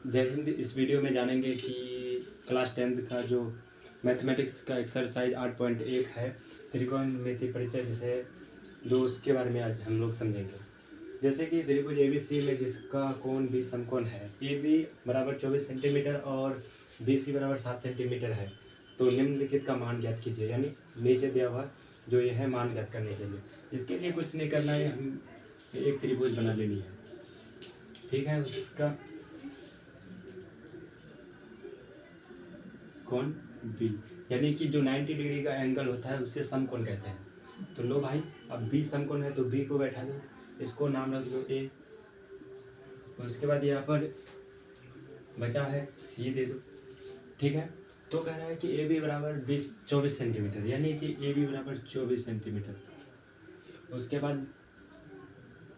जय हिंद। इस वीडियो में जानेंगे कि क्लास 10th का जो मैथमेटिक्स का एक्सरसाइज 8.1 है, त्रिकोणमिति परिचय विषय 2, उसके बारे में आज हम लोग समझेंगे। जैसे कि त्रिभुज ABC में जिसका कोण भी समकोण है, AB बराबर 24 सेंटीमीटर और BC बराबर 7 सेंटीमीटर है, तो निम्नलिखित का मान ज्ञात कीजिए। यानी नीचे दिया हुआ जो ये है मान ज्ञात करने के लिए, इसके लिए कुछ नहीं करना है, हम एक त्रिभुज बना लेनी है। ठीक है, उसका कोण B, यानी कि जो 90 डिग्री का एंगल होता है उससे समकोण कहते हैं। तो लो भाई, अब B समकोण है तो B को बैठा दो, इसको नाम रख दो A। उसके बाद यहाँ पर बचा है C दे दो। ठीक है, तो कह रहा है कि AB बराबर 24 सेंटीमीटर, यानी कि AB बराबर 24 सेंटीमीटर। उसके बाद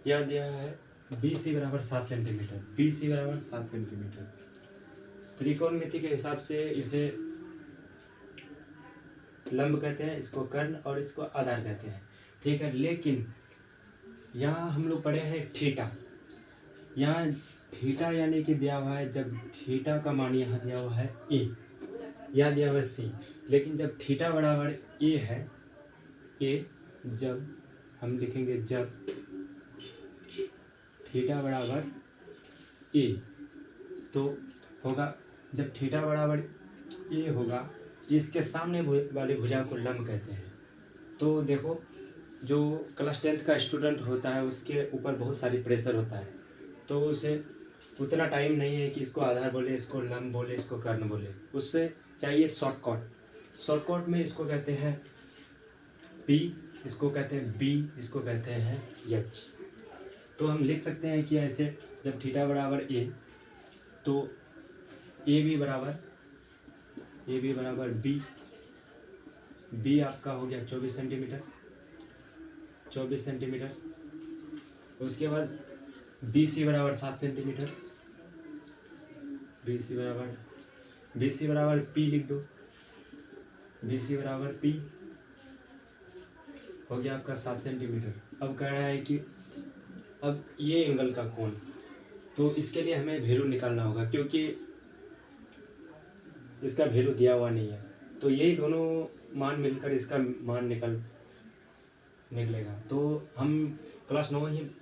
यह दिया है BC बराबर 7 सेंटीमीटर, BC बराबर 7 सेंटीमीटर। त्रिकोणमिति के हिसाब से इसे लंब कहते हैं, इसको कर्ण और इसको आधार कहते हैं। ठीक है, लेकिन यहाँ हम लोग पढ़े हैं थीटा। यहाँ थीटा यानी कि दिया हुआ है, जब थीटा का मान यहाँ दिया हुआ है A, यहाँ दिया हुआ है C, लेकिन जब थीटा बराबर A है, A जब हम लिखेंगे जब थीटा बराबर A, तो होगा जब थीटा बराबर A होगा, इसके सामने वाली भुजा को लंब कहते हैं। तो देखो, जो क्लास 10th का स्टूडेंट होता है उसके ऊपर बहुत सारी प्रेशर होता है, तो उसे उतना टाइम नहीं है कि इसको आधार बोले, इसको लंब बोले, इसको कर्ण बोले। उससे चाहिए शॉर्टकट। शॉर्टकट में इसको कहते हैं P, इसको कहते हैं B, इसको कहते हैं H। तो हम लिख सकते हैं कि ऐसे, जब थीटा बराबर A, तो AB बराबर B आपका हो गया 24 सेंटीमीटर, 24 सेंटीमीटर। उसके बाद BC बराबर 7 सेंटीमीटर, BC बराबर P लिख दो, BC बराबर P हो गया आपका 7 सेंटीमीटर। अब कह रहा है कि अब ये एंगल का कोण, तो इसके लिए हमें वैल्यू निकालना होगा, क्योंकि इसका वैल्यू दिया हुआ नहीं है। तो यही दोनों मान मिलकर इसका मान निकलेगा। तो हम क्लास 9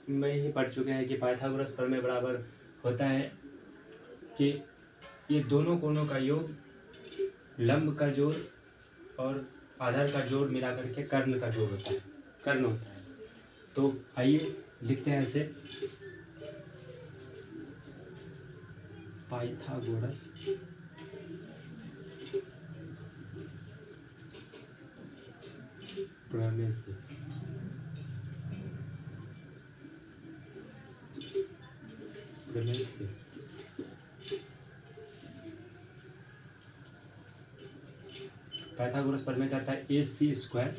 में ही पढ़ चुके हैं कि पाइथागोरस प्रमेय बराबर होता है कि ये दोनों कोणों का योग, लंब का जोड़ और आधार का जोड़ मिला करके कर्ण का जोड़ होता है, कर्ण होता है। तो आइए लिखते हैं ऐसे, पाइथागोरस प्रमेय से पाइथागोरस प्रमेय कहता है AC स्क्वायर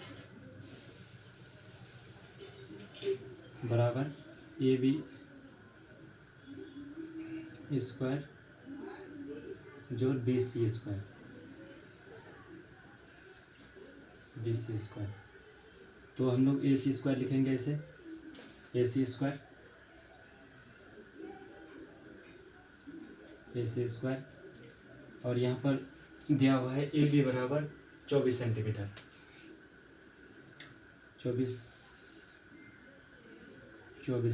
बराबर AB स्क्वायर जोड़ BC स्क्वायर, तो हम लोग AC स्क्वायर लिखेंगे ऐसे, AC स्क्वायर, और यहाँ पर दिया हुआ है AB बराबर 24 सेंटीमीटर, 24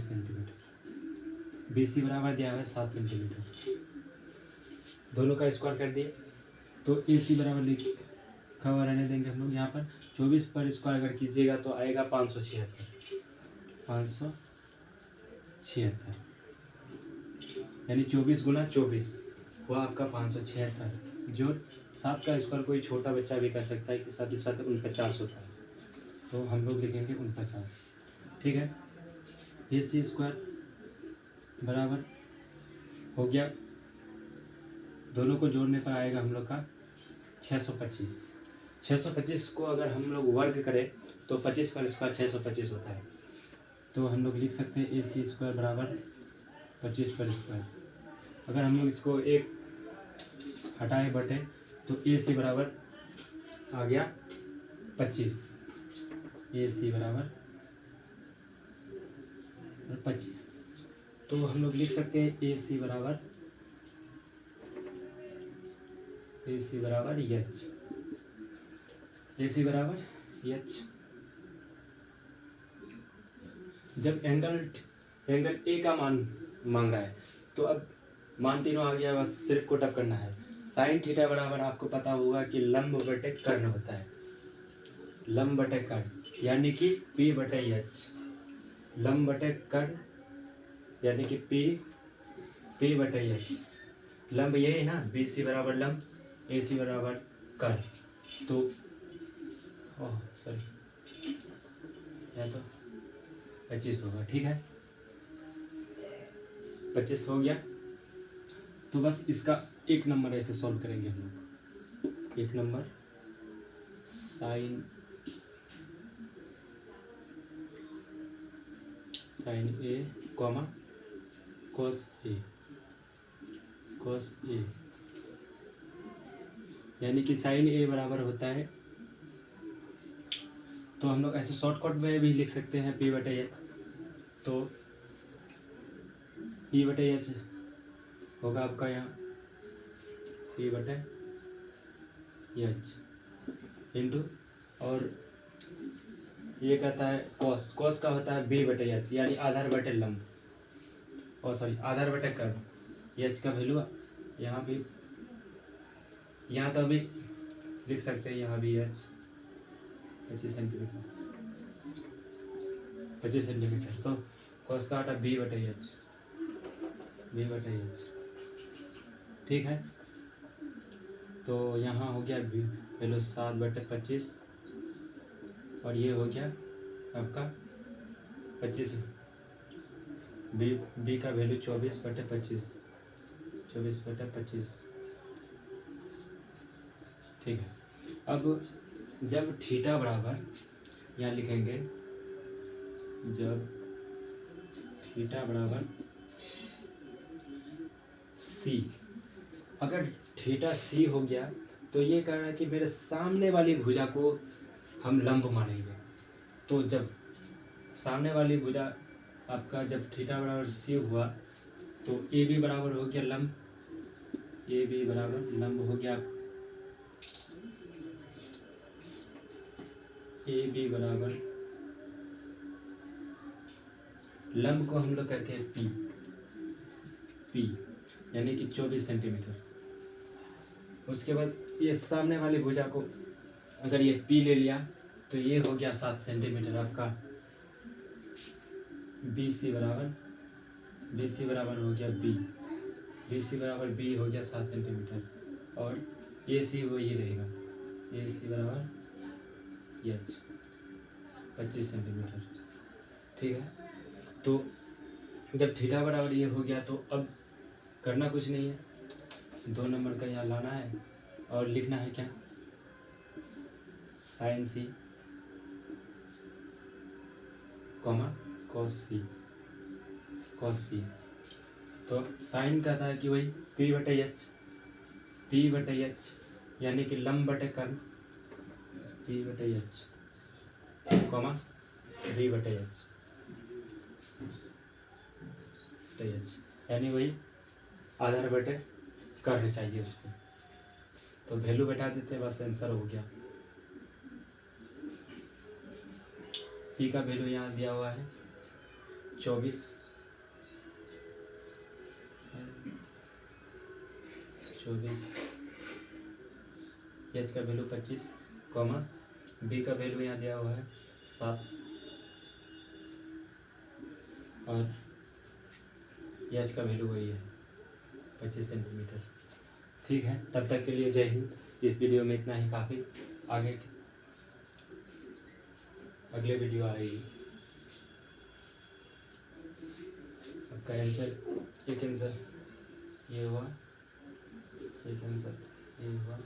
सेंटीमीटर। BC बराबर दिया हुआ है 7 सेंटीमीटर। दोनों का स्क्वायर कर दिए, तो AC बराबर लिखा हुआ रहने देंगे हम लोग। यहाँ पर 24 पर स्क्वायर अगर कीजिएगा तो आएगा 576, यानी 24 गुना 24 वो आपका 576, जो 7 का स्क्वायर कोई छोटा बच्चा भी कर सकता है कि 7 7 49 होता है, तो हम लोग लिखेंगे 49। ठीक है, AC स्क्वायर बराबर हो गया, दोनों को जोड़ने पर आएगा हम लोग का 625। 625 को अगर हम लोग वर्ग करें तो 25 पर स्क्वायर 625 होता है, तो हम लोग लिख सकते हैं AC स्क्वायर बराबर 25 पर स्क्वायर। अगर हम लोग इसको एक हटाए बटे तो AC बराबर आ गया 25, AC बराबर 25। तो हम लोग लिख सकते हैं AC बराबर ए सी बराबर एच, ए सी बराबर एच। जब एंगल ए का मान मांग रहा है तो अब मान तीनों आ गया, बस सिर्फ कोटअप करना है। साइन थीटा बराबर आपको पता होगा कि लंब बटे कर्ण होता है, लंब बटे कर्ण यानी कि पी बटे एच, लंब बटे कर्ण यानी कि पी बटे एच। लंब ये है ना, बी सी बराबर लंब, ए सी बराबर कर्ण, तो सॉरी या तो 25 होगा, ठीक है 25 हो गया। तो बस इसका एक नंबर ऐसे सॉल्व करेंगे हम लोग। एक number sign A comma cos A यानी कि साइन ए बराबर होता है, तो हम लोग ऐसे शॉर्टकट में भी लिख सकते हैं पी बटे एच। तो पी बटे एच होगा आपका यहाँ पी बटे एच इंटू, और ये कहता है कॉस का होता है बी बटे एच यानी आधार बटे लंब, और सॉरी आधार बटे कर्व। एच का वैल्यू यहाँ भी, यहाँ तो अभी लिख सकते हैं, यहाँ भी एच 25 सेंटीमीटर, तो कॉस का होता है बी बटे एच, ठीक है। तो यहाँ हो गया वैल्यू 7/25 और ये हो गया आपका 25, बी का वैल्यू 24/25, ठीक है। अब जब थीटा बराबर, यहाँ लिखेंगे जब थीटा बराबर सी, अगर थीटा सी हो गया तो ये कह रहा है कि मेरे सामने वाली भुजा को हम लंब मानेंगे। तो जब सामने वाली भुजा आपका जब थीटा बराबर सी हुआ तो ए बी बराबर हो गया लंब, ए बी बराबर लंब हो गया, ए बी बराबर लंब को हम लोग कहते हैं पी यानी कि 24 सेंटीमीटर। उसके बाद ये सामने वाली भुजा को अगर ये पी ले लिया तो ये हो गया 7 सेंटीमीटर आपका, बी सी बराबर हो गया बी सी बराबर बी हो गया 7 सेंटीमीटर, और ए सी वही रहेगा, ए सी बराबर एच 25 सेंटीमीटर, ठीक है। तो जब थीटा बराबर ये हो गया तो अब करना कुछ नहीं है, 2 नंबर का यहाँ लाना है और लिखना है क्या, साइन सी कॉमा कॉस सी। तो साइन कहता है कि वही पी बटे एच यानी कि लंब बटे कर्ण, पी बटे एच कॉमा बी बटे एच यानी वही आधार बटे कर्ण चाहिए उसको। तो वैल्यू बैठा देते हैं, बस आंसर हो गया। पी का वैल्यू यहाँ दिया हुआ है 24, एच का वैल्यू 25 कॉमा बी का वैल्यू यहाँ दिया हुआ है 7 और एच का वैल्यू वही है 25 सेंटीमीटर, ठीक है। तब तक के लिए जय हिंद। इस वीडियो में इतना ही काफ़ी, आगे अगले वीडियो आएगी। आपका आंसर, एक आंसर ये हुआ, एक आंसर ये हुआ।